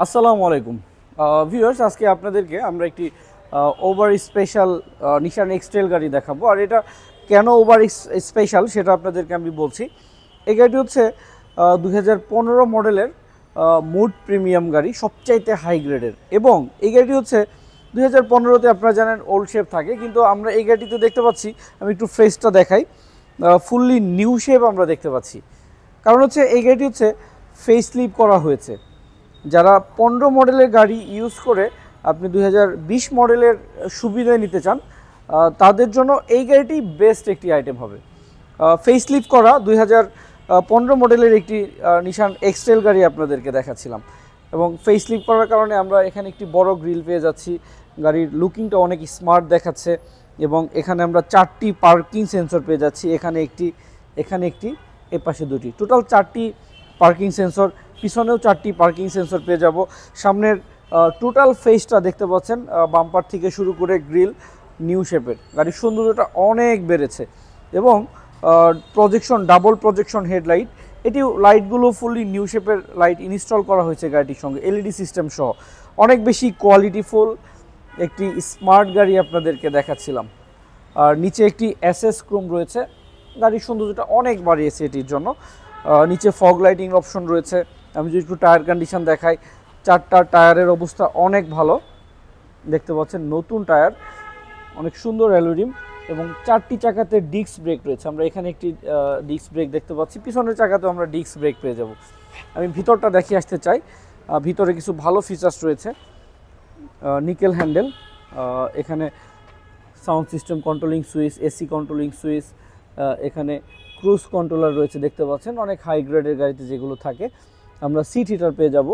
আসসালামু আলাইকুম ভিউয়ার্স, আজকে আপনাদেরকে আমরা একটি ওভার স্পেশাল নিশান এক্সট্রেল গাড়ি দেখাবো। আর এটা কেন ওভার স্পেশাল সেটা আপনাদেরকে আমি বলছি। এই গাড়িটি হচ্ছে 2015 মডেলের মুড প্রিমিয়াম গাড়ি, সবচাইতে হাই গ্রেডের। এবং এই গাড়িটি হচ্ছে 2015-তে আপনারা জানেন ওল্ড শেপ থাকে, কিন্তু আমরা এই গাড়িটিতে দেখতে পাচ্ছি, আমি একটু ফেসটা দেখাই, ফুললি নিউ শেপ আমরা দেখতে পাচ্ছি। কারণ হচ্ছে এই গাড়িটি হচ্ছে ফেস লিফট করা হয়েছে। যারা 15 মডেলের গাড়ি ইউজ করে আপনি 2020 মডেলের সুবিধা নিতে চান, তাদের জন্য এই গাড়িটি বেস্ট একটি আইটেম হবে। ফেস লিফট করা 2015 মডেলের একটি নিশান এক্সট্রেল গাড়ি আপনাদেরকে দেখাচ্ছিলাম। এবং ফেস লিফট করার কারণে আমরা এখানে একটি বড় গ্রিল পেয়ে যাচ্ছি, গাড়ির লুকিংটা অনেক স্মার্ট দেখাচ্ছে। এবং এখানে আমরা 4টি পার্কিং সেন্সর পেয়ে যাচ্ছি, এখানে একটি, এপাশে দুটি, টোটাল 4টি পার্কিং সেন্সর, পিছনেও 4টি পার্কিং সেন্সর পেয়ে যাব। সামনের টোটাল ফেসটা দেখতে পাচ্ছেন, বাম্পার থেকে শুরু করে গ্রিল নিউ শেপের। গাড়ির সৌন্দর্যটা অনেক বেড়েছে। এবং প্রজেকশন, ডাবল প্রজেকশন হেডলাইট, এটি লাইটগুলো ফুললি নিউ শেপের লাইট ইনস্টল করা হয়েছে গাড়িটির সঙ্গে, এলইডি সিস্টেম সহ। অনেক বেশি কোয়ালিটিফুল একটি স্মার্ট গাড়ি আপনাদেরকে দেখাচ্ছিলাম। আর নিচে একটি এসএস ক্রোম রয়েছে, গাড়ির সৌন্দর্যটা অনেক বাড়িয়েছে এটির জন্য। নিচে ফগ লাইটিং অপশন রয়েছে। আমি যদি একটু টায়ার কন্ডিশন দেখাই, 4টা টায়ারের অবস্থা অনেক ভালো, দেখতে পাচ্ছেন নতুন টায়ার, অনেক সুন্দর অ্যালুরিম। এবং 4টি চাকাতে ডিস্ক ব্রেক রয়েছে, আমরা এখানে একটি ডিস্ক ব্রেক দেখতে পাচ্ছি, পিছনের চাকাতেও আমরা ডিস্ক ব্রেক পেয়ে যাব। আমি ভিতরটা দেখিয়ে আসতে চাই, ভিতরে কিছু ভালো ফিচার্স রয়েছে। নিকেল হ্যান্ডেল, এখানে sound system controlling switch, AC controlling switch, এখানে ক্রুজ কন্ট্রোলার রয়েছে, দেখতে পাচ্ছেন অনেক হাই গ্রেডের গাড়িতে যেগুলো থাকে। আমরা সিট হিটার পেয়ে যাব,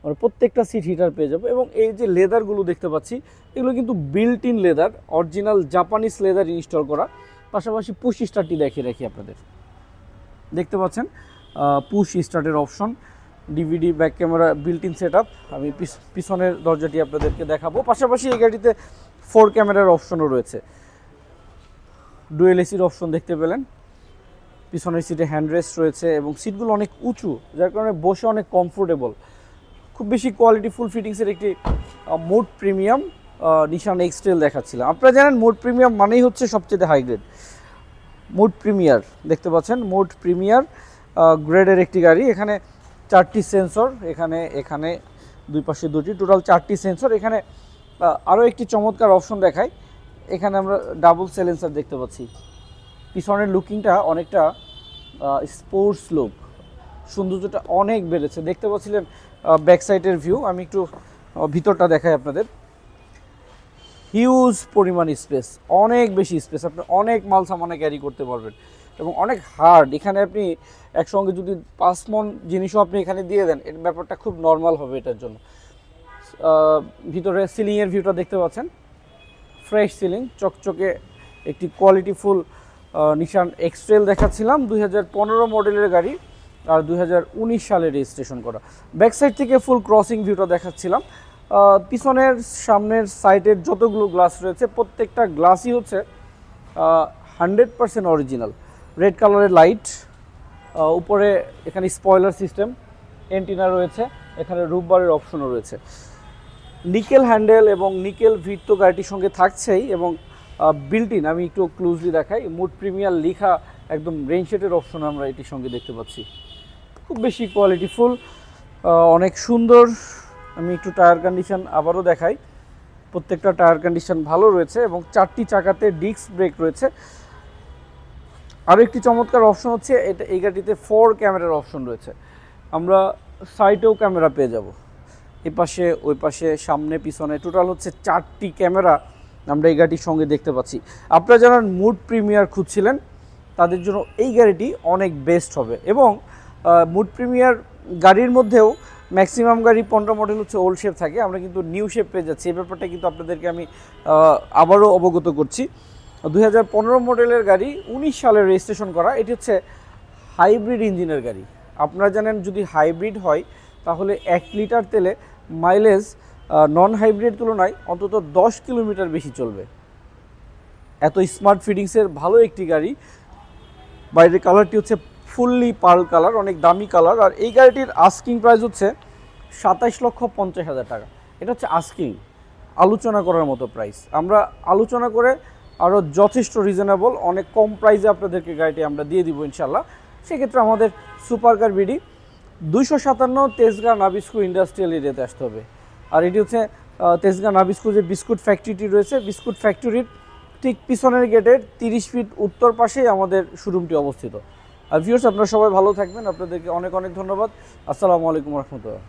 আমরা প্রত্যেকটা সিট হিটার পেয়ে যাব। এবং এই যে লেদারগুলো দেখতে পাচ্ছি, এগুলো কিন্তু built in leather, original Japanese leather install করা। পাশাপাশি পুশ স্টার্টটি দেখিয়ে রাখি আপনাদের, দেখতে পাচ্ছেন পুশ স্টার্টের option, DVD back camera, built in set up. আমি পিছনের দরজাটি আপনাদেরকে দেখাবো। পাশাপাশি এই গাড়িতে 4 ক্যামেরার অপশনও রয়েছে, ডুয়েল এসির অপশন দেখতে পেলেন। পিছনের সিটে হ্যান্ডরেস্ট রয়েছে এবং সিটগুলো অনেক উঁচু, যার কারণে বসে অনেক কমফোর্টেবল। খুব বেশি কোয়ালিটি ফুল ফিটিংসের একটি মুড প্রিমিয়াম নিশান এক্সট্রেল দেখাচ্ছিলাম। আপনারা জানেন মুড প্রিমিয়াম মানেই হচ্ছে সবচেয়ে হাই গ্রেড। মুড প্রিমিয়ার দেখতে পাচ্ছেন, মুড প্রিমিয়ার গ্রেডের একটি গাড়ি। এখানে 4টি সেন্সর, এখানে দুই পাশে দুটি, টোটাল 4টি সেন্সর। এখানে আরও একটি চমৎকার অপশন দেখায়, এখানে আমরা ডাবল সাইলেন্সার দেখতে পাচ্ছি। পিছনের লুকিংটা অনেকটা স্পোর্টস লুক, সৌন্দর্যটা অনেক বেড়েছে। দেখতে পাচ্ছিলেন ব্যাক সাইডের ভিউ, আমি একটু ভিতরটা দেখাই আপনাদের। হিউজ পরিমাণ স্পেস, অনেক বেশি স্পেস, আপনি অনেক মাল সামানে ক্যারি করতে পারবেন। এবং অনেক হার্ড, এখানে আপনি একসঙ্গে যদি 5 মণ জিনিসও আপনি এখানে দিয়ে দেন, এর ব্যাপারটা খুব নর্মাল হবে এটার জন্য। ভিতরে সিলিংয়ের ভিউটা দেখতে পাচ্ছেন, ফ্রেশ সিলিং, চকচকে একটি কোয়ালিটিফুল নিশান এক্সট্রেল দেখাচ্ছিলাম। 2015 মডেলের গাড়ি, আর 2019 সালে রেজিস্ট্রেশন করা। ব্যাক সাইড থেকে ফুল ক্রসিং ভিউটা দেখাচ্ছিলাম। পিছনের, সামনের সাইডের যতগুলো গ্লাস রয়েছে, প্রত্যেকটা গ্লাসই হচ্ছে 100% অরিজিনাল। রেড কালারের লাইট, উপরে এখানে স্পয়লার সিস্টেম, এন্টিনা রয়েছে, এখানে রুফবারের অপশনও রয়েছে। নিকেল হ্যান্ডেল এবং নিকেল ভিট তো গাড়িটির সঙ্গে থাকছেই। এবং বিল্ট ইন, আমি একটু ক্লোজলি দেখাই, মুড প্রিমিয়ার লেখা একদম রেইন শেডের অপশন আমরা এটির সঙ্গে দেখতে পাচ্ছি। খুব বেশি কোয়ালিটিফুল, অনেক সুন্দর। আমি একটু টায়ার কন্ডিশন আবারও দেখাই, প্রত্যেকটা টায়ার কন্ডিশন ভালো রয়েছে। এবং 4টি চাকাতে ডিস্ক ব্রেক রয়েছে। আরও একটি চমৎকার অপশন হচ্ছে, এই গাড়িতে 4 ক্যামেরার অপশন রয়েছে। আমরা সাইডেও ক্যামেরা পেয়ে যাব, এই পাশে, ওই পাশে, সামনে, পিছনে, টোটাল হচ্ছে 4টি ক্যামেরা আমরা এই গাড়িটির সঙ্গে দেখতে পাচ্ছি। আপনারা যারা মুড প্রিমিয়ার খুঁজছিলেন, তাদের জন্য এই গাড়িটি অনেক বেস্ট হবে। এবং মুড প্রিমিয়ার গাড়ির মধ্যেও ম্যাক্সিমাম গাড়ি 15 মডেল হচ্ছে ওল্ড শেপ থাকে, আমরা কিন্তু নিউ শেপ পেয়ে যাচ্ছি। এই ব্যাপারটা কিন্তু আপনাদেরকে আমি আবারও অবগত করছি। 2015 মডেলের গাড়ি, 19 সালে রেজিস্ট্রেশন করা। এটি হচ্ছে হাইব্রিড ইঞ্জিনের গাড়ি। আপনারা জানেন যদি হাইব্রিড হয় তাহলে 1 লিটার তেলে মাইলেজ নন হাইব্রিড তুলনায় অন্তত 10 কিলোমিটার বেশি চলবে। এত স্মার্ট ফিটিংসের ভালো একটি গাড়ি। বাইরের কালারটি হচ্ছে ফুললি পার্ল কালার, অনেক দামি কালার। আর এই গাড়িটির আস্কিং প্রাইস হচ্ছে 27,50,000 টাকা। এটা হচ্ছে আস্কিং, আলোচনা করার মতো প্রাইস। আমরা আলোচনা করে আরও যথেষ্ট রিজনেবল অনেক কম প্রাইসে আপনাদেরকে গাড়িটি আমরা দিয়ে দিব ইনশাল্লাহ। সেক্ষেত্রে আমাদের super car BD 257 Tejgaon Nabisco industrial এরিয়াতে আসতে হবে। আর এটি হচ্ছে তেজগাঁ নাবিস্কো যে বিস্কুট ফ্যাক্টরিটি রয়েছে, বিস্কুট ফ্যাক্টরির ঠিক পিছনের গেটের 30 ফিট উত্তর পাশেই আমাদের শোরুমটি অবস্থিত। আর ভিউয়ার্স, আপনারা সবাই ভালো থাকবেন, আপনাদেরকে অনেক অনেক ধন্যবাদ। আসসালামু আলাইকুম রহমতুল্লাহ।